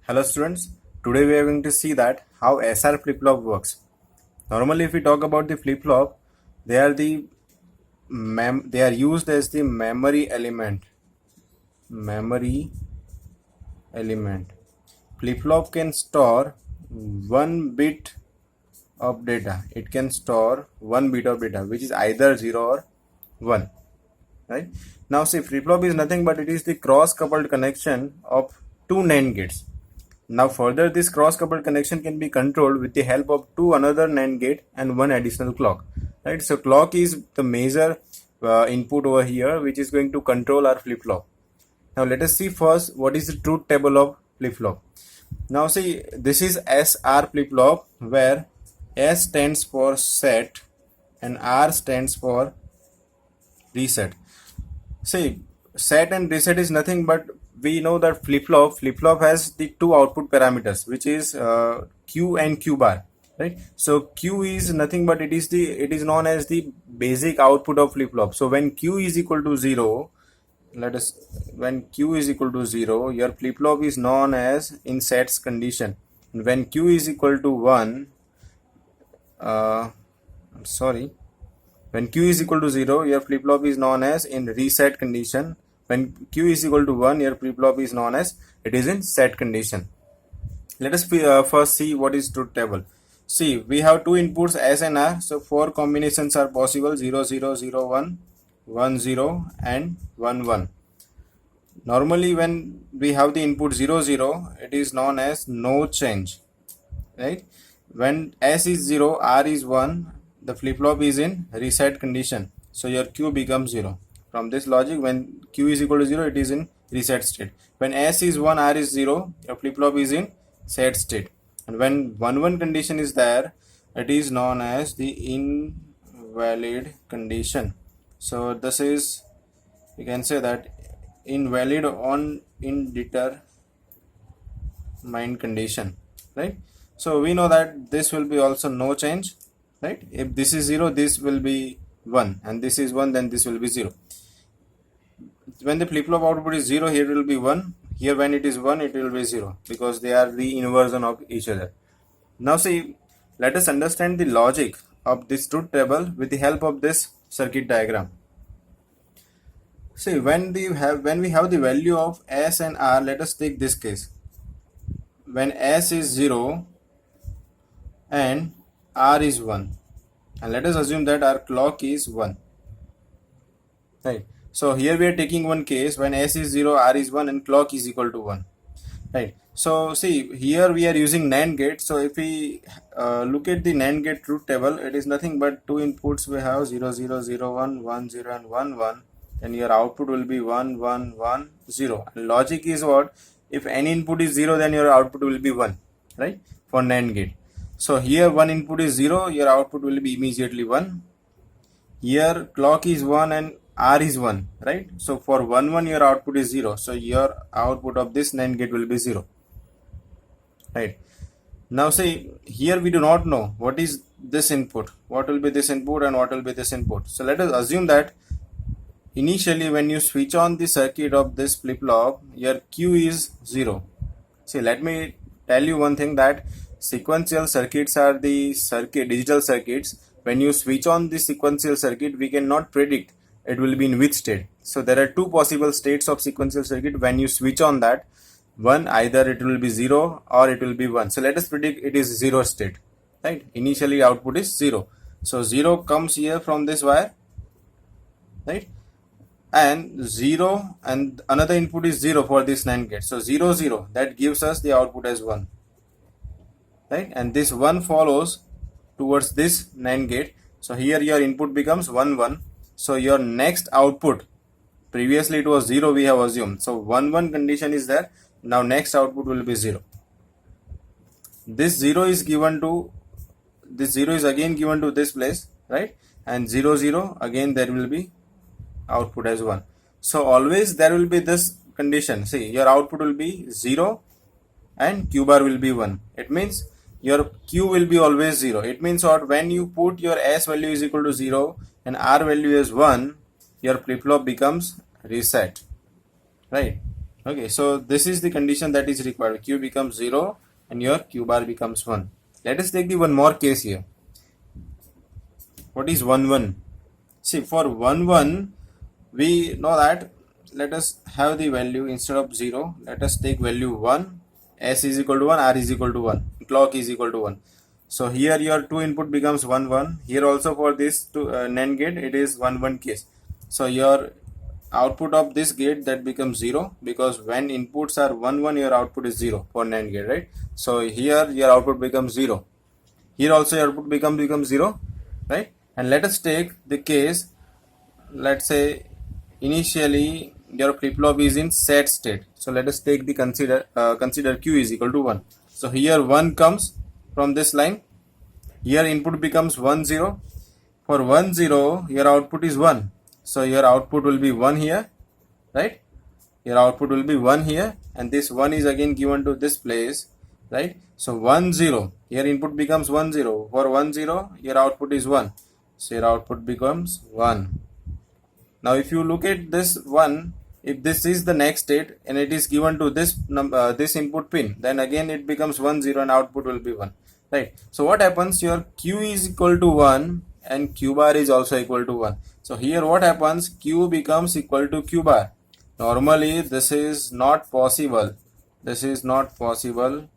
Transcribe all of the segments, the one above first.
Hello students, today we are going to see that how SR flip-flop works. Normally if we talk about the flip-flop, they are used as the memory element. Memory element. Flip-flop can store 1 bit of data. It can store 1 bit of data, which is either 0 or 1. Right? Now see, flip-flop is nothing but it is the cross-coupled connection of two NAND gates. Now further, this cross-coupled connection can be controlled with the help of two another NAND gate and one additional clock. Right? So clock is the major input over here, which is going to control our flip-flop. Now let us see first what is the truth table of flip-flop. Now see, this is SR flip-flop where S stands for set and R stands for reset. See, set and reset is nothing but we know that flip-flop has the two output parameters, which is Q and Q bar, right? So Q is nothing but it is known as the basic output of flip-flop. So when Q is equal to 0, when Q is equal to 0, your flip-flop is known as in sets condition. And when Q is equal to 1, when Q is equal to 0, your flip-flop is known as in reset condition. When Q is equal to 1, your flip-flop is known as it is in set condition. Let us first see what is truth table. See, we have two inputs S and R. So 4 combinations are possible: 0, 0, 0, 1, 1, 0 and 1, 1. Normally when we have the input 0, 0, it is known as no change. Right? When S is 0, R is 1, the flip-flop is in reset condition. So your Q becomes 0. From this logic, when Q is equal to 0, it is in reset state. When S is 1, R is 0, your flip-flop is in set state. And when 1, 1 condition is there, it is known as the invalid condition. So this is, you can say that invalid on indeterminate condition, right? So we know that this will be also no change, right? If this is 0, this will be 1, and this is 1, then this will be 0. When the flip-flop output is 0, here it will be 1. Here when it is 1, it will be 0, because they are the inversion of each other. Now see, let us understand the logic of this truth table with the help of this circuit diagram. See, when we have the value of S and R, let us take this case. When S is 0 and R is 1, and let us assume that our clock is 1, right? So here we are taking one case when S is 0, R is 1 and clock is equal to 1, right? So see, here we are using NAND gate. So if we look at the NAND gate truth table, it is nothing but two inputs. We have 0, 0, 0, 1, 1, 0 and 1, 1, and your output will be 1, 1, 1, 0. And logic is what? If any input is 0, then your output will be 1, right? For NAND gate. So here one input is 0, your output will be immediately 1. Here clock is 1 and R is 1, right? So for 1, 1, your output is 0. So your output of this NAND gate will be 0, right? Now see, here we do not know what is this input, what will be this input and what will be this input. So let us assume that initially when you switch on the circuit of this flip-flop, your Q is 0. See, let me tell you one thing, that sequential circuits are the digital circuits. When you switch on the sequential circuit, we cannot predict it will be in which state. So there are two possible states of sequential circuit. When you switch on that one, either it will be 0 or it will be 1. So let us predict it is 0 state, right? Initially output is 0. So 0 comes here from this wire, right? And 0 and another input is 0 for this NAND gate. So 0, 0, that gives us the output as 1, right? And this 1 follows towards this NAND gate. So here your input becomes 1, 1. So your next output, previously it was 0, we have assumed. So 1, 1 condition is there. Now next output will be 0. This 0 is given to, this 0 is again given to this place, right? And 0, 0, again there will be output as 1. So always there will be this condition. See, your output will be 0 and Q bar will be 1. It means your Q will be always 0. It means what? When you put your S value is equal to 0 and R value is 1, your flip-flop becomes reset, right? Okay, so this is the condition that is required. Q becomes 0 and your Q bar becomes 1. Let us take the one more case here. What is 1 1? See, for 1 1 we know that, let us have the value instead of 0, let us take value 1, S is equal to 1, R is equal to 1, clock is equal to 1. So here your 2 input becomes 1 1. Here also for this NAND gate it is 1 1 case. So your output of this gate, that becomes 0, because when inputs are 1 1 your output is 0 for NAND gate, right? So here your output becomes 0. Here also your output becomes 0, right? And let us take the case, let's say initially your flip-flop is in set state. So let us take the consider Q is equal to 1. So here 1 comes from this line. Here input becomes 1 0. For 1 0 your output is 1. So your output will be 1 here, right? Your output will be 1 here, and this 1 is again given to this place, right? So 1 0, here input becomes 1 0. For 1 0 your output is 1. So your output becomes 1. Now if you look at this 1, if this is the next state and it is given to this this input pin, then again it becomes 1 0 and output will be 1, right? So what happens, your Q is equal to 1 and Q bar is also equal to 1. So here what happens, Q becomes equal to Q bar. Normally this is not possible. This is not possible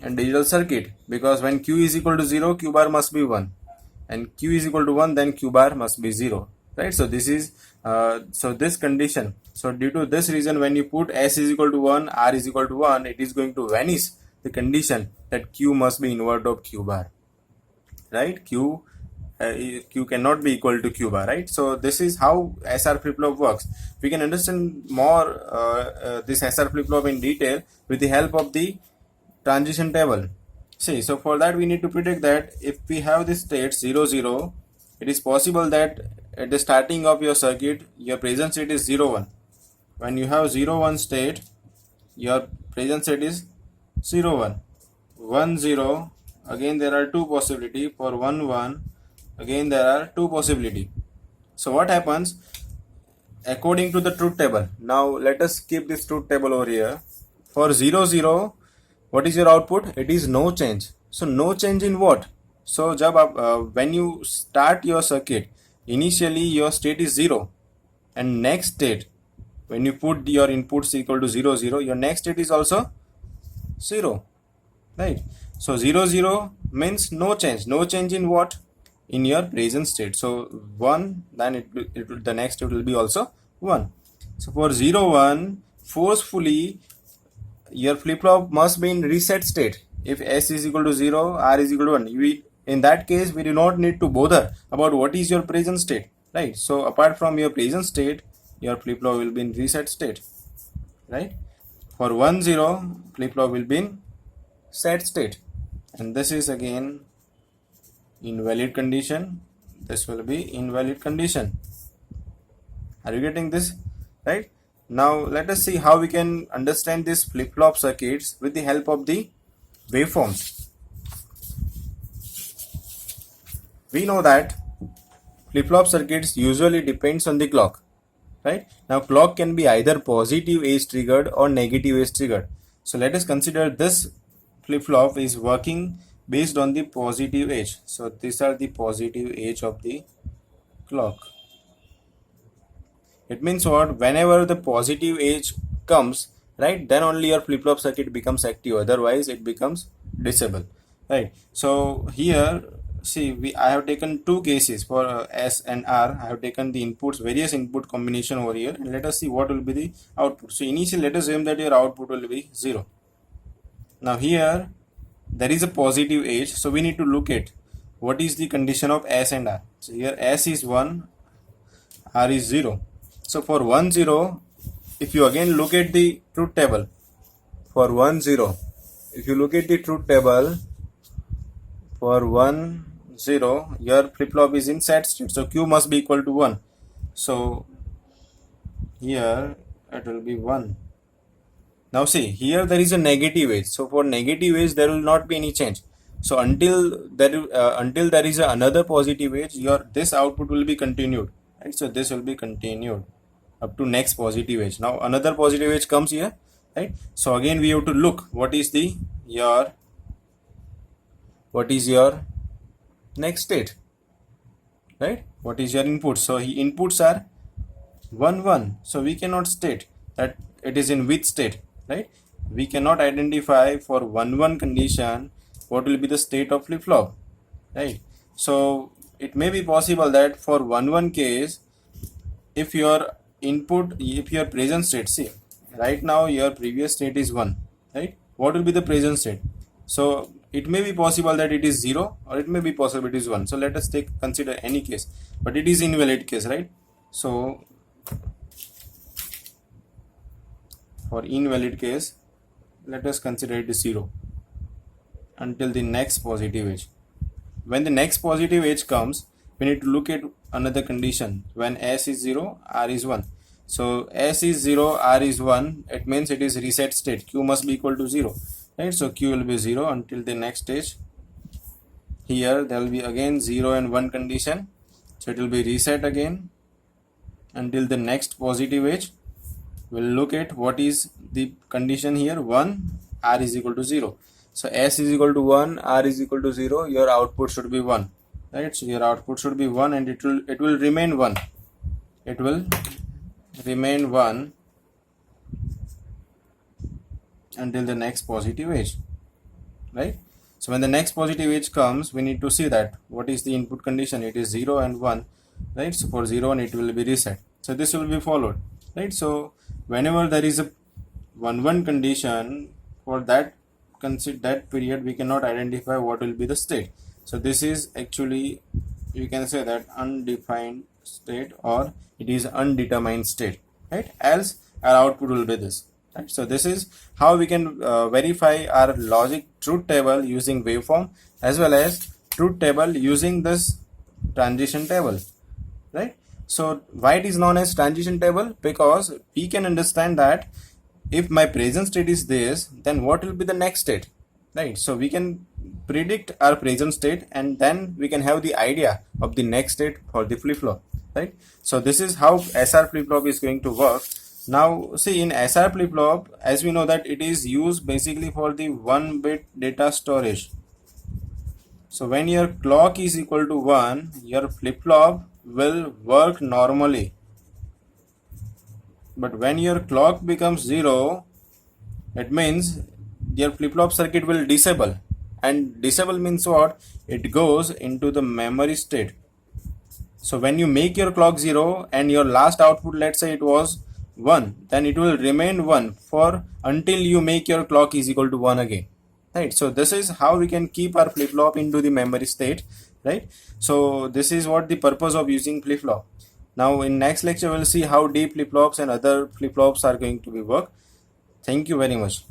in digital circuit, because when Q is equal to 0, Q bar must be 1, and Q is equal to 1, then Q bar must be 0, right? So this is so this condition, so due to this reason, when you put S is equal to 1, R is equal to 1, it is going to vanish the condition that Q must be invert of Q bar, right? Q cannot be equal to Q bar, right? So this is how SR flip-flop works. We can understand more this SR flip-flop in detail with the help of the transition table. See, so for that we need to predict that if we have this state 0 0, it is possible that at the starting of your circuit your present state is 0 1. When you have 0 1 state, your present state is 0 1. 1 0, again there are two possibility. For 1 1, again there are two possibility. So what happens, according to the truth table, now let us keep this truth table over here. For 0 0, what is your output? It is no change. So no change in what? So when you start your circuit, initially your state is 0, and next state, when you put your inputs equal to 0 0, your next state is also 0, right? So 0 0 means no change. No change in what? In your present state. So 1, then the next state will be also 1. So for 0 1, forcefully your flip-flop must be in reset state. If S is equal to 0, R is equal to 1, in that case we do not need to bother about what is your present state, right? So apart from your present state, your flip-flop will be in reset state, right? For 1 0, flip-flop will be in set state, and this is again invalid condition. This will be invalid condition. Are you getting this, right? Now let us see how we can understand these flip-flop circuits with the help of the waveforms. We know that flip-flop circuits usually depends on the clock, right? Now clock can be either positive age triggered or negative age triggered. So let us consider this flip-flop is working based on the positive age. So these are the positive age of the clock. It means what? Whenever the positive age comes, right, then only your flip-flop circuit becomes active, otherwise it becomes disabled, right? So here, see, I have taken two cases for S and R. I have taken the inputs, various input combination over here, and let us see what will be the output. So initially let us assume that your output will be 0. Now here there is a positive age, so we need to look at what is the condition of S and R. So here S is 1, R is 0. So for 1 0, if you again look at the truth table, for 1 0, if you look at the truth table, for 1 0, your flip-flop is in set state, so Q must be equal to 1. So here it will be 1. Now see, here there is a negative age, so for negative age there will not be any change. So until there is another positive age, this output will be continued, right? So this will be continued. up to next positive edge. Now another positive edge comes here, right? So again we have to look what is your next state, right? What is your input? So inputs are 1 1, so we cannot state that it is in which state, right? We cannot identify for 1 1 condition what will be the state of flip-flop, right? So it may be possible that for 1 1 case, if your present state, see right now your previous state is 1, right? What will be the present state? So it may be possible that it is 0, or it may be possible it is 1. So let us consider any case, but it is invalid case, right? So for invalid case, let us consider it is 0 until the next positive edge. When the next positive edge comes, we need to look at another condition. When S is 0, R is 1. So S is 0, R is 1, it means it is reset state. Q must be equal to 0, right? So Q will be 0 until the next stage. Here there will be again 0 and 1 condition, so it will be reset again until the next positive edge. We'll look at what is the condition here. 1, R is equal to 0. So S is equal to 1, R is equal to 0, your output should be 1, right? So your output should be 1, and it will remain 1. It will remain 1 until the next positive edge, right? So when the next positive edge comes, we need to see that what is the input condition. It is 0 and 1, right? So for 0 and it will be reset. So this will be followed, right? So whenever there is a 1 1 condition, for that period we cannot identify what will be the state. So this is actually, you can say that undefined state, or it is undetermined state, right? Else our output will be this, right? So this is how we can verify our logic truth table using waveform, as well as truth table using this transition table, right? So why it is known as transition table? Because we can understand that if my present state is this, then what will be the next state, right? So we can predict our present state, and then we can have the idea of the next state for the flip-flop, right? So this is how SR flip-flop is going to work. Now see, in SR flip-flop, as we know that it is used basically for the 1-bit data storage. So when your clock is equal to 1, your flip-flop will work normally. But when your clock becomes 0, it means your flip-flop circuit will disable. And disable means what? It goes into the memory state. So when you make your clock 0 and your last output, let's say it was 1, then it will remain 1 for until you make your clock is equal to 1 again, right? So this is how we can keep our flip-flop into the memory state, right? So this is what the purpose of using flip-flop. Now in next lecture we'll see how deep flip-flops and other flip-flops are going to be work. Thank you very much.